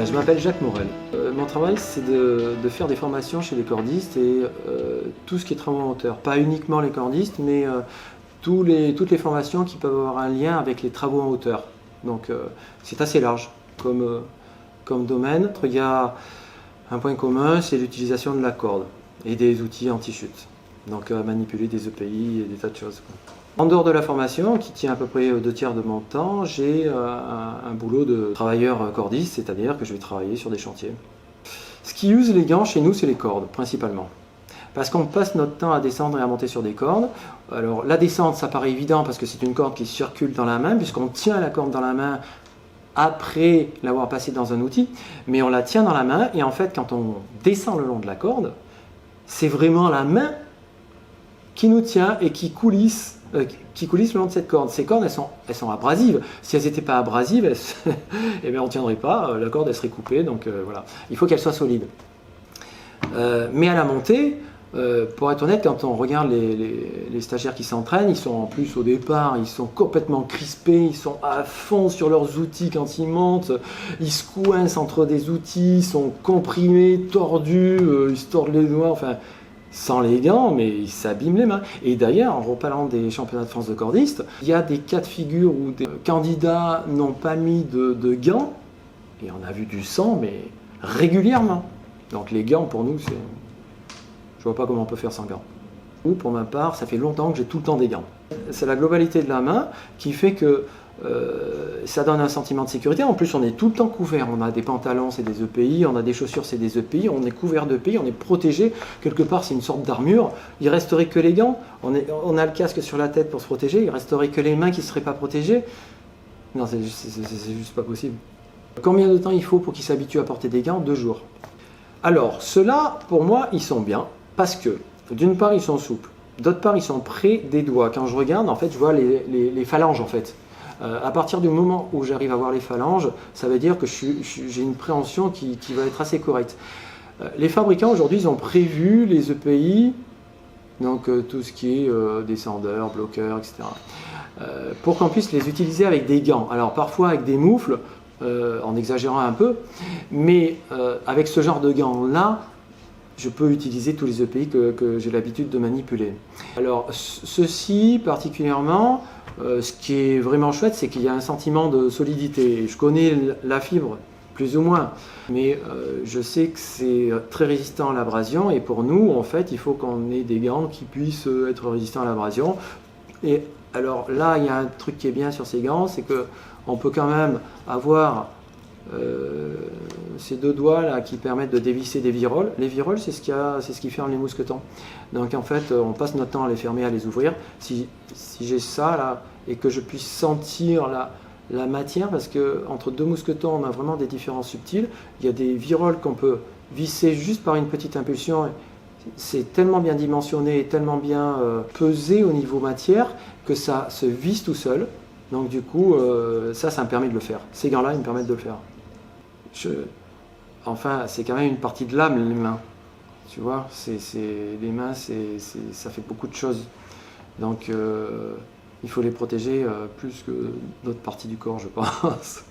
Je m'appelle Jacques Morel. Mon travail, c'est de faire des formations chez les cordistes et tout ce qui est travaux en hauteur. Pas uniquement les cordistes, mais toutes les formations qui peuvent avoir un lien avec les travaux en hauteur. Donc c'est assez large comme domaine. Il y a un point commun, c'est l'utilisation de la corde et des outils anti-chute. Donc manipuler des EPI et des tas de choses. En dehors de la formation, qui tient à peu près 2/3 de mon temps, j'ai un boulot de travailleur cordiste, c'est-à-dire que je vais travailler sur des chantiers. Ce qui use les gants chez nous, c'est les cordes, principalement. Parce qu'on passe notre temps à descendre et à monter sur des cordes. Alors la descente, ça paraît évident parce que c'est une corde qui circule dans la main, puisqu'on tient la corde dans la main après l'avoir passée dans un outil, mais on la tient dans la main, et en fait, quand on descend le long de la corde, c'est vraiment la main qui nous tient et qui coulisse le long de cette corde. Ces cordes, elles sont abrasives. Si elles n'étaient pas abrasives, eh bien, on ne tiendrait pas, la corde elle serait coupée, donc voilà. Il faut qu'elle soit solide. Mais à la montée, pour être honnête, quand on regarde les stagiaires qui s'entraînent, ils sont en plus au départ, ils sont complètement crispés, ils sont à fond sur leurs outils quand ils montent, ils se coincent entre des outils, ils sont comprimés, tordus, ils se tordent les doigts, enfin... sans les gants, mais ils s'abîment les mains. Et d'ailleurs, en reparlant des championnats de France de cordistes, il y a des cas de figure où des candidats n'ont pas mis de gants, et on a vu du sang, mais régulièrement. Donc les gants, pour nous, c'est... je vois pas comment on peut faire sans gants. Ou pour ma part, ça fait longtemps que j'ai tout le temps des gants. C'est la globalité de la main qui fait que ça donne un sentiment de sécurité. En plus, on est tout le temps couvert. On a des pantalons, c'est des EPI. On a des chaussures, c'est des EPI. On est couvert d'EPI. On est protégé. Quelque part, c'est une sorte d'armure. Il resterait que les gants. On a le casque sur la tête pour se protéger. Il resterait que les mains qui ne seraient pas protégées. Non, c'est juste pas possible. Combien de temps il faut pour qu'ils s'habituent à porter des gants? 2 jours. Alors, ceux-là, pour moi, ils sont bien. Parce que, d'une part, ils sont souples. D'autre part, ils sont près des doigts. Quand je regarde, en fait, je vois les phalanges, en fait. À partir du moment où j'arrive à voir les phalanges, ça veut dire que j'ai une préhension qui va être assez correcte. Les fabricants aujourd'hui, ils ont prévu les EPI, donc tout ce qui est descendeurs, bloqueurs, etc., pour qu'on puisse les utiliser avec des gants. Alors parfois avec des moufles, en exagérant un peu, mais avec ce genre de gants-là, je peux utiliser tous les EPI que j'ai l'habitude de manipuler. Alors ceci particulièrement, ce qui est vraiment chouette, c'est qu'il y a un sentiment de solidité. Je connais la fibre, plus ou moins, mais je sais que c'est très résistant à l'abrasion, et pour nous, en fait, il faut qu'on ait des gants qui puissent être résistants à l'abrasion. Et alors là, il y a un truc qui est bien sur ces gants, c'est qu'on peut quand même avoir ces 2 doigts là qui permettent de dévisser des viroles. Les viroles, c'est ce qui ferme les mousquetons. Donc en fait, on passe notre temps à les fermer, à les ouvrir. Si j'ai ça là et que je puisse sentir la matière, parce que entre 2 mousquetons, on a vraiment des différences subtiles. Il y a des viroles qu'on peut visser juste par une petite impulsion. C'est tellement bien dimensionné et tellement bien pesé au niveau matière que ça se visse tout seul. Donc du coup, ça me permet de le faire. Ces gants-là, ils me permettent de le faire. Enfin, c'est quand même une partie de l'âme, les mains. Tu vois, les mains, ça fait beaucoup de choses. Donc, il faut les protéger plus que d'autres parties du corps, je pense.